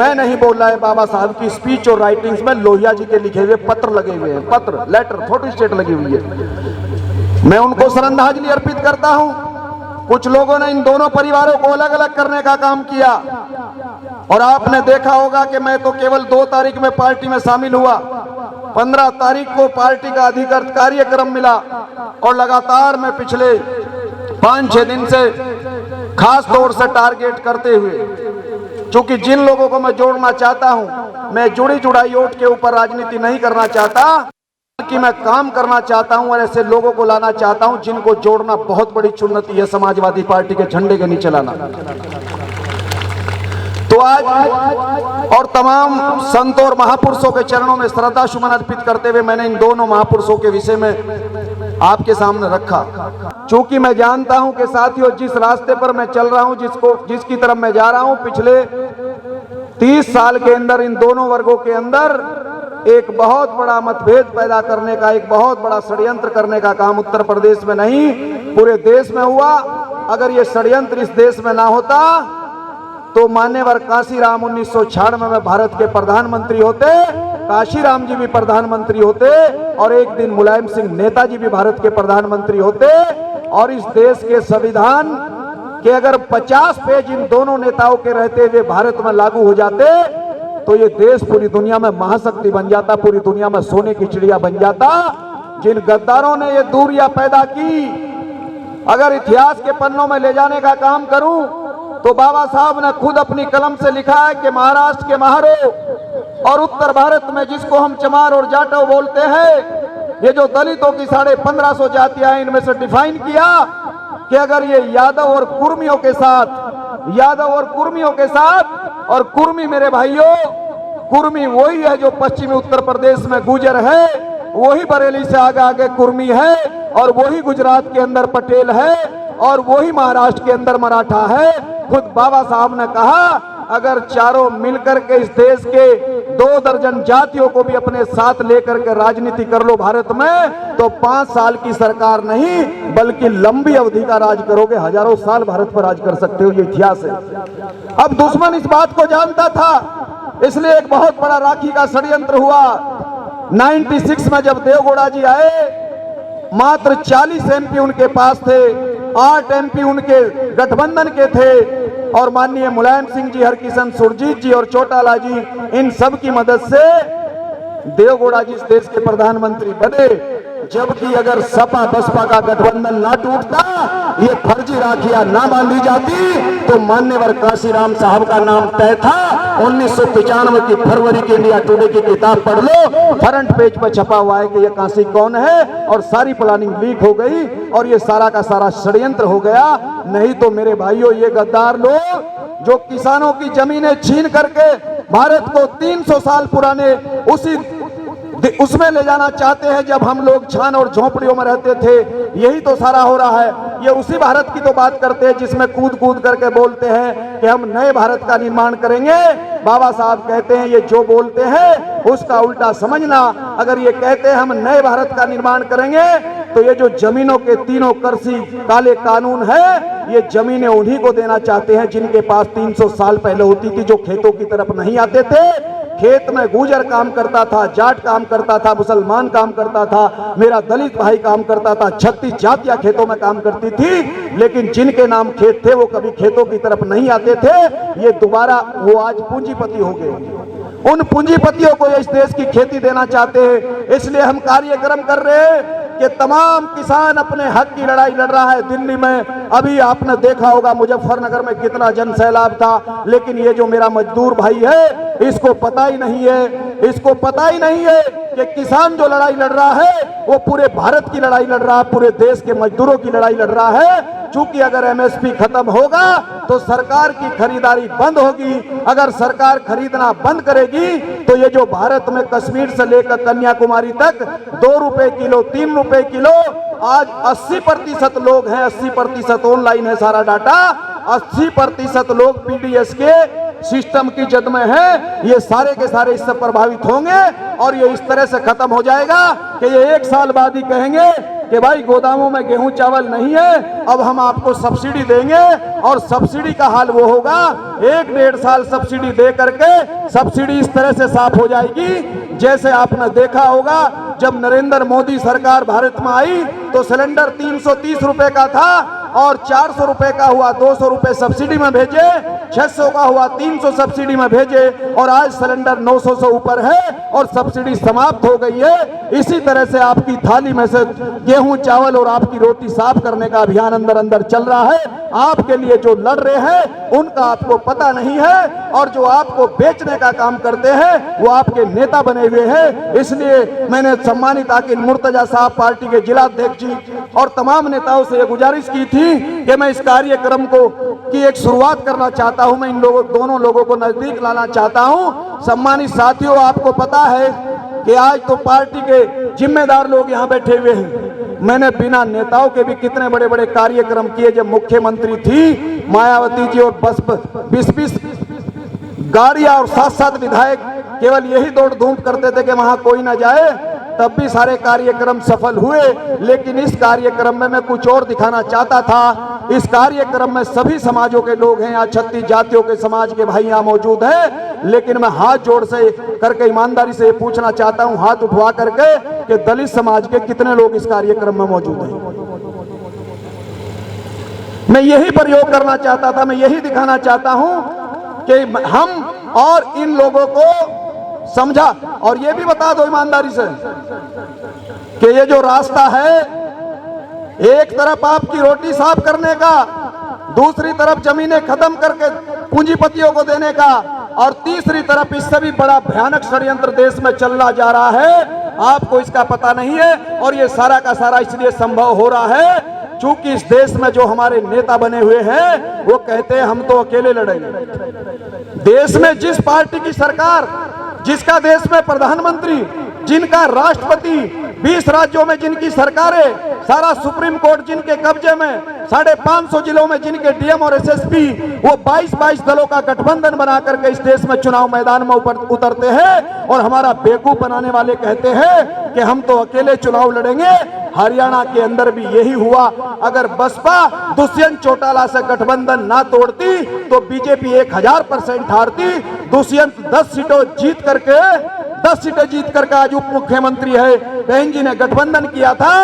मैं नहीं बोल रहा है, बाबा साहब की स्पीच और राइटिंग्स में लोहिया जी के लिखे हुए पत्र लगे हुए हैं, पत्र लेटर फोटो स्टेट लगी हुई है। मैं उनको श्रद्धांजलि अर्पित करता हूं। कुछ लोगों ने इन दोनों परिवारों को अलग अलग करने का काम किया और आपने देखा होगा कि मैं तो केवल 2 तारीख में पार्टी में शामिल हुआ, 15 तारीख को पार्टी का अधिकृत कार्यक्रम मिला और लगातार मैं पिछले 5-6 दिन से खास तौर से टारगेट करते हुए, क्योंकि जिन लोगों को मैं जोड़ना चाहता हूं, मैं जुड़ी जुड़ाई वोट के ऊपर राजनीति नहीं करना चाहता कि मैं काम करना चाहता हूं और ऐसे लोगों को लाना चाहता हूं जिनको जोड़ना बहुत बड़ी चुनौती है समाजवादी पार्टी के झंडे के नीचे लाना। तो आज और तमाम संतों और महापुरुषों के चरणों में श्रद्धा सुमन अर्पित करते हुए मैंने इन दोनों महापुरुषों के विषय में आपके सामने रखा, क्योंकि मैं जानता हूं कि साथियों जिस रास्ते पर मैं चल रहा हूं, जिसकी तरफ मैं जा रहा हूं, पिछले 30 साल के अंदर इन दोनों वर्गों के अंदर एक बहुत बड़ा मतभेद पैदा करने का, एक बहुत बड़ा षड्यंत्र करने का काम उत्तर प्रदेश में नहीं पूरे देश में हुआ। अगर ये षड्यंत्र इस देश में ना होता तो मान्यवर काशीराम 1996 में भारत के प्रधानमंत्री होते, काशीराम जी भी प्रधानमंत्री होते और एक दिन मुलायम सिंह नेताजी भी भारत के प्रधानमंत्री होते और इस देश के संविधान के अगर 50 पेज इन दोनों नेताओं के रहते हुए भारत में लागू हो जाते तो ये देश पूरी दुनिया में महाशक्ति बन जाता, पूरी दुनिया में सोने की चिड़िया बन जाता। जिन गद्दारों ने ये दूरियां पैदा की, अगर इतिहास के पन्नों में ले जाने का काम करूं तो बाबा साहब ने खुद अपनी कलम से लिखा है कि महाराष्ट्र के महारो और उत्तर भारत में जिसको हम चमार और जाटव बोलते हैं, ये जो दलितों की 1550 जातियां हैं, इनमें से डिफाइन किया कि अगर ये यादव और कुर्मियों के साथ और कुर्मी मेरे भाइयों, कुर्मी वही है जो पश्चिमी उत्तर प्रदेश में गुर्जर है, वही बरेली से आगे आगे कुर्मी है और वही गुजरात के अंदर पटेल है और वही महाराष्ट्र के अंदर मराठा है। खुद बाबा साहब ने कहा अगर चारों मिलकर के इस देश के 2 दर्जन जातियों को भी अपने साथ लेकर के राजनीति कर लो भारत में तो 5 साल की सरकार नहीं बल्कि लंबी अवधि का राज करोगे, हजारों साल भारत पर राज कर सकते हो, ये इतिहास है। अब दुश्मन इस बात को जानता था, इसलिए एक बहुत बड़ा राखी का षड्यंत्र हुआ। 96 में जब देवगौड़ा जी आए, मात्र 40 MP उनके पास थे, 8 MP उनके गठबंधन के थे और माननीय मुलायम सिंह जी, हरकिशन सुरजीत जी और चौटाला जी, इन सब की मदद से देवगौड़ा जी इस देश के प्रधानमंत्री बने। जबकि अगर सपा बसपा का गठबंधन ना टूटता, ये फर्जी राखियां ना बांधी जाती तो मान्यवर काशीराम साहब का नाम तय था। 1995 की फरवरी की इंडिया टुडे की किताब पढ़ लो, फ्रंट पेज पर छपा हुआ है कि ये काशी कौन है और सारी प्लानिंग लीक हो गई और ये सारा का सारा षड्यंत्र हो गया। नहीं तो मेरे भाइयों, ये गद्दार लोग जो किसानों की जमीनें छीन करके भारत को 300 साल पुराने उसमें ले जाना चाहते हैं जब हम लोग छान और झोंपड़ियों में रहते थे, यही तो सारा हो रहा है। ये उसी भारत की तो बात करते हैं जिसमें कूद कूद करके बोलते हैं कि हम नए भारत का निर्माण करेंगे। बाबा साहब कहते हैं ये जो बोलते हैं उसका उल्टा समझना। अगर ये कहते हैं हम नए भारत का निर्माण करेंगे तो ये जो जमीनों के 3 कृषि काले कानून है, ये जमीनें उन्हीं को देना चाहते हैं जिनके पास 300 साल पहले होती थी, जो खेतों की तरफ नहीं आते थे। खेत में गुजर काम करता था, जाट काम करता था, मुसलमान काम करता था, मेरा दलित भाई काम करता था, 36 जातियां खेतों में काम करती थी, लेकिन जिनके नाम खेत थे वो कभी खेतों की तरफ नहीं आते थे। ये दोबारा वो आज पूंजीपति हो गए। उन पूंजीपतियों को इस देश की खेती देना चाहते हैं। इसलिए हम कार्यक्रम कर रहे हैं कि तमाम किसान अपने हक की लड़ाई लड़ रहा है। दिल्ली में अभी आपने देखा होगा मुजफ्फरनगर में कितना जन सैलाब था, लेकिन ये जो मेरा मजदूर भाई है इसको पता ही नहीं है कि किसान जो लड़ाई लड़ रहा है वो पूरे भारत की लड़ाई लड़ रहा है, पूरे देश के मजदूरों की लड़ाई लड़ रहा है। चूंकि अगर MSP खत्म होगा तो सरकार की खरीदारी बंद होगी। अगर सरकार खरीदना बंद करेगी तो ये जो भारत में कश्मीर से लेकर कन्याकुमारी तक 2 रुपए किलो, 3 रुपए किलो, आज 80% लोग हैं, 80% ऑनलाइन है सारा डाटा, 80% लोग PDS के सिस्टम की जद में है। ये सारे के सारे इससे प्रभावित होंगे और ये इस तरह से खत्म हो जाएगा कि ये 1 साल बाद ही कहेंगे कि भाई गोदामों में गेहूं चावल नहीं है, अब हम आपको सब्सिडी देंगे। और सब्सिडी का हाल वो होगा, 1-1.5 साल सब्सिडी दे करके सब्सिडी इस तरह से साफ हो जाएगी जैसे आपने देखा होगा जब नरेंद्र मोदी सरकार भारत में आई तो सिलेंडर 330 रुपए का था और 400 रुपए का हुआ 200 रुपए सब्सिडी में भेजे, 600 का हुआ 300 सब्सिडी में भेजे, और आज सिलेंडर 900 से ऊपर है और सब्सिडी समाप्त हो गई है। इसी तरह से आपकी थाली में से गेहूं चावल और आपकी रोटी साफ करने का अभियान अंदर अंदर चल रहा है। आपके लिए जो लड़ रहे हैं उनका आपको पता नहीं है, और जो आपको बेचने का काम करते हैं वो आपके नेता बने हुए हैं। इसलिए मैंने सम्मानित आकिल मुर्तजा साहब पार्टी के जिला अध्यक्ष जी और तमाम नेताओं से ये गुजारिश की थी कि मैं इस कार्यक्रम की एक शुरुआत करना चाहता हूं। मैं इन दोनों लोगों को नजदीक लाना चाहता हूं। सम्मानित साथियों, आपको पता है कि आज तो पार्टी के जिम्मेदार लोग यहाँ बैठे हुए हैं। मैंने बिना नेताओं के भी कितने बड़े बड़े कार्यक्रम किए। जब मुख्यमंत्री थी मायावती जी और बस 20-20 गाड़ियां और 7-7 विधायक केवल यही दौड़ धूप करते थे कि वहां कोई ना जाए, तब भी सारे कार्यक्रम सफल हुए। लेकिन इस कार्यक्रम में मैं कुछ और दिखाना चाहता था। इस कार्यक्रम में सभी समाजों के लोग हैं, यहाँ 36 जातियों के समाज के भाई यहाँ मौजूद हैं। लेकिन मैं हाथ जोड़ से करके ईमानदारी से पूछना चाहता हूँ, हाथ उठवा करके, कि दलित समाज के कितने लोग इस कार्यक्रम में मौजूद हैं। मैं यही प्रयोग करना चाहता था, मैं यही दिखाना चाहता हूं कि हम और इन लोगों को समझा। और ये भी बता दो ईमानदारी से कि ये जो रास्ता है, एक तरफ आपकी रोटी साफ करने का, दूसरी तरफ जमीनें खत्म करके पूंजीपतियों को देने का, और तीसरी तरफ इससे भी बड़ा भयानक षड्यंत्र देश में चलना जा रहा है। आपको इसका पता नहीं है, और ये सारा का सारा इसलिए संभव हो रहा है चूंकि इस देश में जो हमारे नेता बने हुए हैं वो कहते हैं हम तो अकेले लड़ेंगे। देश में जिस पार्टी की सरकार, जिसका देश में प्रधानमंत्री, जिनका राष्ट्रपति, 20 राज्यों में जिनकी सरकारें, सारा सुप्रीम कोर्ट जिनके कब्जे में, 550 जिलों में जिनके डीएम और एसएसपी, वो 22 दलों का गठबंधन बना करके इस देश में चुनाव मैदान में उतरते हैं और हमारा बेवकूफ बनाने वाले कहते हैं कि हम तो अकेले चुनाव लड़ेंगे। हरियाणा के अंदर भी यही हुआ। अगर बसपा दुष्यंत चौटाला से गठबंधन ना तोड़ती तो बीजेपी 1000% हारती। दुष्यंत 10 सीटें जीत करके आज उप मुख्यमंत्री है। बहन जी ने गठबंधन किया था,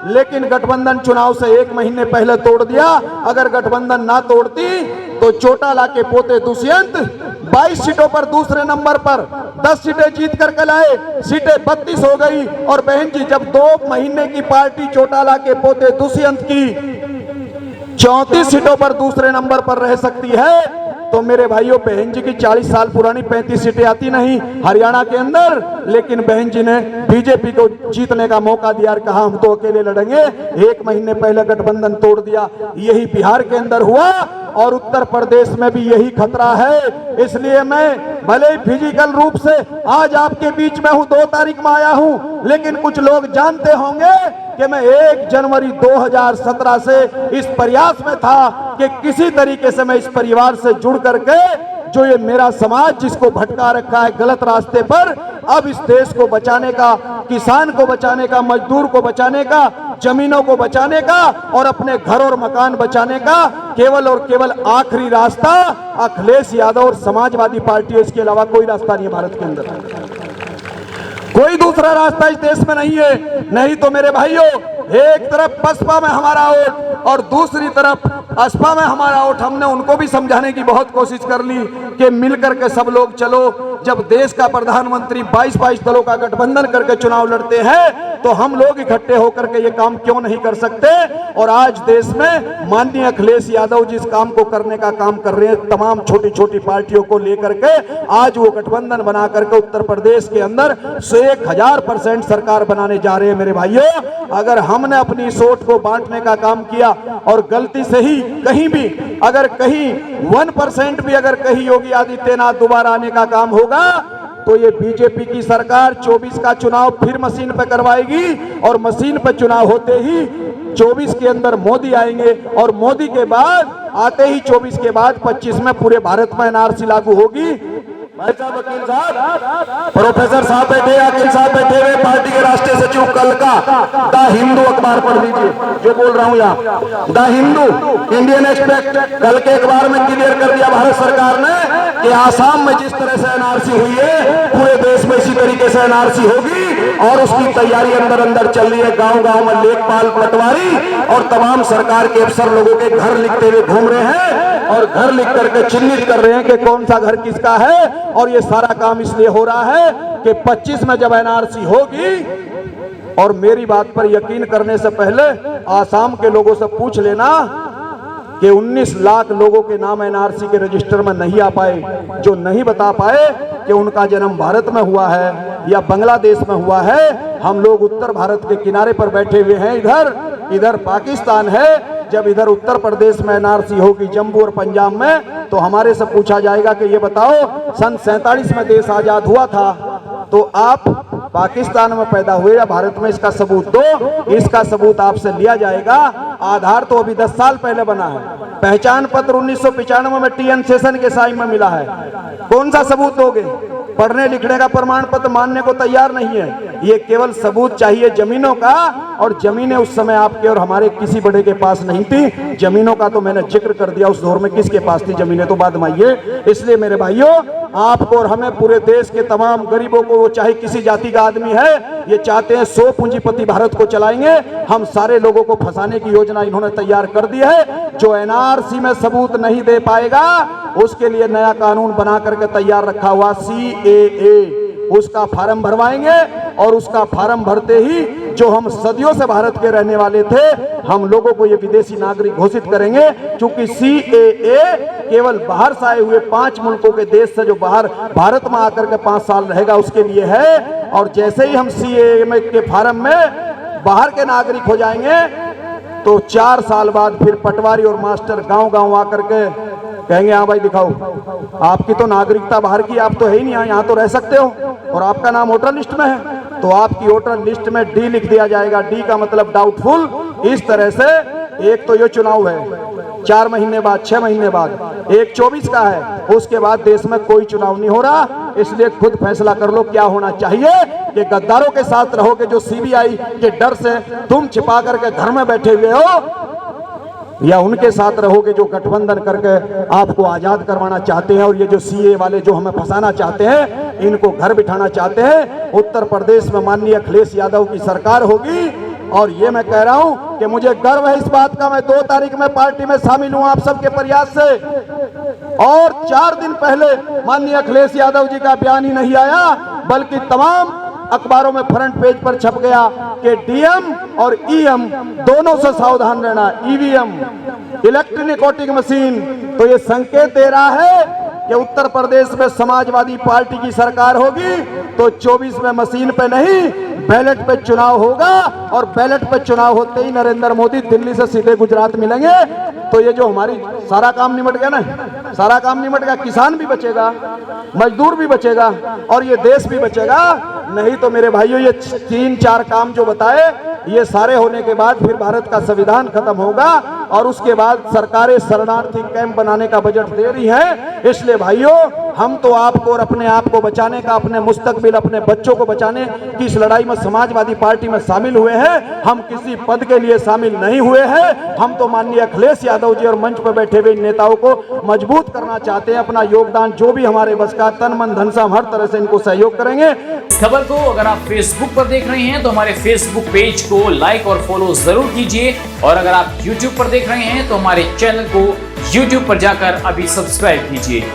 लेकिन गठबंधन चुनाव से 1 महीने पहले तोड़ दिया। अगर गठबंधन ना तोड़ती तो चौटाला के पोते दुष्यंत 22 सीटों पर दूसरे नंबर पर 10 सीटें जीत करके लाए, सीटें 32 हो गई। और बहन जी, जब 2 महीने की पार्टी चौटाला के पोते दुष्यंत की 34 सीटों पर दूसरे नंबर पर रह सकती है, तो मेरे भाइयों, बहन जी की 40 साल पुरानी 35 सीटें आती नहीं हरियाणा के अंदर, लेकिन बहन जी ने बीजेपी को जीतने का मौका दिया और कहा हम तो अकेले लड़ेंगे। 1 महीने पहले गठबंधन तोड़ दिया। यही बिहार के अंदर हुआ और उत्तर प्रदेश में भी यही खतरा है। इसलिए मैं भले ही फिजिकल रूप से आज आपके बीच में हूं, 2 तारीख में आया हूं, लेकिन कुछ लोग जानते होंगे कि मैं 1 जनवरी 2017 से इस प्रयास में था कि किसी तरीके से मैं इस परिवार से जुड़ करके, जो ये मेरा समाज जिसको भटका रखा है गलत रास्ते पर, अब इस देश को बचाने का, किसान को बचाने का, मजदूर को बचाने का, जमीनों को बचाने का और अपने घर और मकान बचाने का केवल और केवल आखिरी रास्ता अखिलेश यादव और समाजवादी पार्टी है। इसके अलावा कोई रास्ता नहीं है भारत के अंदर, कोई दूसरा रास्ता इस देश में नहीं है। नहीं तो मेरे भाइयों, एक तरफ बसपा में हमारा वोट और दूसरी तरफ असपा में हमारा वोट। हमने उनको भी समझाने की बहुत कोशिश कर ली कि मिलकर के सब लोग चलो। जब देश का प्रधानमंत्री 22 दलों का गठबंधन करके चुनाव लड़ते हैं तो हम लोग इकट्ठे होकर के ये काम क्यों नहीं कर सकते। और आज देश में माननीय अखिलेश यादव जिस काम को करने का काम कर रहे हैं, तमाम छोटी छोटी पार्टियों को लेकर के आज वो गठबंधन बना करके उत्तर प्रदेश के अंदर 1000% सरकार बनाने जा रहे हैं। मेरे भाइयों, अगर हमने अपनी सोच को बांटने का काम किया और गलती से ही कहीं भी, अगर कहीं 1% भी अगर कहीं योगी आदित्यनाथ दोबारा आने का काम होगा तो ये बीजेपी की सरकार 24 का चुनाव फिर मशीन पे करवाएगी और मशीन पे चुनाव होते ही 24 के अंदर मोदी आएंगे और मोदी के बाद आते ही 24 के बाद 25 में पूरे भारत में एनआरसी लागू होगी। वकील साहब, प्रोफेसर साहब बैठे, अकील साहब बैठे हुए, पार्टी के राष्ट्रीय सचिव कल का द हिंदू अखबार पढ़ लीजिए जो बोल रहा हूं यहाँ। द हिंदू इंडियन एक्सपेक्ट कल के अखबार में क्लियर कर दिया भारत सरकार ने कि आसाम में जिस तरह से एनआरसी हुई है पूरे देश में इसी तरीके से एनआरसी होगी और उसकी तैयारी अंदर अंदर चल रही है। गांव गांव में लेखपाल, पटवारी और तमाम सरकार के अफसर लोगों के घर लिखते हुए घूम रहे हैं और घर लिख करके चिन्हित कर रहे हैं कि कौन सा घर किसका है। और ये सारा काम इसलिए हो रहा है कि 25 में जब एनआरसी होगी, और मेरी बात पर यकीन करने से पहले आसाम के लोगों से पूछ लेना कि 19 लाख लोगों के नाम एनआरसी के रजिस्टर में नहीं आ पाए, जो नहीं बता पाए कि उनका जन्म भारत में हुआ है या बांग्लादेश में हुआ है। हम लोग उत्तर भारत के किनारे पर बैठे हुए हैं, इधर पाकिस्तान है। जब इधर उत्तर प्रदेश में एनआरसी होगी, जम्मू और पंजाब में, तो हमारे से पूछा जाएगा कि ये बताओ सन 47 में देश आजाद हुआ था तो आप पाकिस्तान में पैदा हुए या भारत में, इसका सबूत दो। इसका सबूत आपसे लिया जाएगा। आधार तो अभी 10 साल पहले बना है, पहचान पत्र 1995 में टीएन सेशन के साइन में मिला है। कौन सा सबूत दोगे? पढ़ने लिखने का प्रमाण पत्र मानने को तैयार नहीं है। ये केवल सबूत चाहिए जमीनों का, और जमीनें उस समय आपके और हमारे किसी बड़े के पास नहीं थी। जमीनों का तो मैंने जिक्र कर दिया, उस दौर में किसके पास थी जमीनें, तो बाद में आइए। इसलिए मेरे भाइयों, आपको और हमें, पूरे देश के तमाम गरीबों को, वो चाहे किसी जाति का आदमी है, ये चाहते हैं 100 पूंजीपति भारत को चलाएंगे। हम सारे लोगों को फंसाने की योजना इन्होंने तैयार कर दी है। जो एनआरसी में सबूत नहीं दे पाएगा उसके लिए नया कानून बना करके तैयार रखा हुआ CAA, उसका फार्म भरवाएंगे और उसका फार्म भरते ही जो हम सदियों से भारत के रहने वाले थे, हम लोगों को ये विदेशी नागरिक घोषित करेंगे। क्योंकि CAA केवल बाहर से आए हुए 5 मुल्कों के देश से जो बाहर भारत में आकर के 5 साल रहेगा उसके लिए है। और जैसे ही हम CAA के फार्म में बाहर के नागरिक हो जाएंगे तो 4 साल बाद फिर पटवारी और मास्टर गांव गांव आकर के कहेंगे, हाँ भाई दिखाओ, आपकी तो नागरिकता बाहर की, आप तो है ही नहीं, यहाँ तो रह सकते हो और आपका नाम वोटर लिस्ट में है, तो आपकी वोटर लिस्ट में D लिख दिया जाएगा। D का मतलब डाउटफुल। इस तरह से एक तो ये चुनाव है 4 महीने बाद, 6 महीने बाद, एक 24 का है, उसके बाद देश में कोई चुनाव नहीं हो रहा। इसलिए खुद फैसला कर लो क्या होना चाहिए। कि गद्दारों के साथ रहोगे जो CBI के डर से तुम छिपा करके घर में बैठे हुए हो, या उनके साथ रहोगे जो गठबंधन करके आपको आजाद करवाना चाहते हैं। और ये जो CAA वाले जो हमें फंसाना चाहते हैं, इनको घर बिठाना चाहते हैं। उत्तर प्रदेश में माननीय अखिलेश यादव की सरकार होगी। और ये मैं कह रहा हूं कि मुझे गर्व है इस बात का, मैं 2 तारीख में पार्टी में शामिल हूं आप सबके प्रयास से। और 4 दिन पहले माननीय अखिलेश यादव जी का बयान ही नहीं आया, बल्कि तमाम अखबारों में फ्रंट पेज पर छप गया कि DM और EM दोनों से सावधान रहना। EVM, इलेक्ट्रॉनिक वोटिंग मशीन, तो ये संकेत दे रहा है कि उत्तर प्रदेश में समाजवादी पार्टी की सरकार होगी तो 24 में मशीन पे नहीं, बैलेट पे चुनाव होगा। और बैलेट पे चुनाव होते ही नरेंद्र मोदी दिल्ली से सीधे गुजरात मिलेंगे। तो ये जो हमारी सारा काम निमट गया ना, सारा काम निमट गया। किसान भी बचेगा, मजदूर भी बचेगा और ये देश भी बचेगा। नहीं तो मेरे भाइयों, ये 3-4 काम जो बताए, ये सारे होने के बाद फिर भारत का संविधान खत्म होगा और उसके बाद सरकारें शरणार्थी कैंप बनाने का बजट दे रही है। इसलिए भाइयों, हम तो आपको और अपने आप को बचाने का, अपने मुस्तकबिल, अपने बच्चों को बचाने की इस लड़ाई में समाजवादी पार्टी में शामिल हुए हैं। हम किसी पद के लिए शामिल नहीं हुए हैं। हम तो माननीय अखिलेश यादव जी और मंच पर बैठे हुए नेताओं को मजबूत करना चाहते हैं। अपना योगदान जो भी हमारे बस का, तन मन धन से हम हर तरह से इनको सहयोग करेंगे। खबर को अगर आप फेसबुक पर देख रहे हैं तो हमारे फेसबुक पेज को लाइक और फॉलो जरूर कीजिए। और अगर आप यूट्यूब पर देख रहे हैं तो हमारे चैनल को यूट्यूब पर जाकर अभी सब्सक्राइब कीजिए।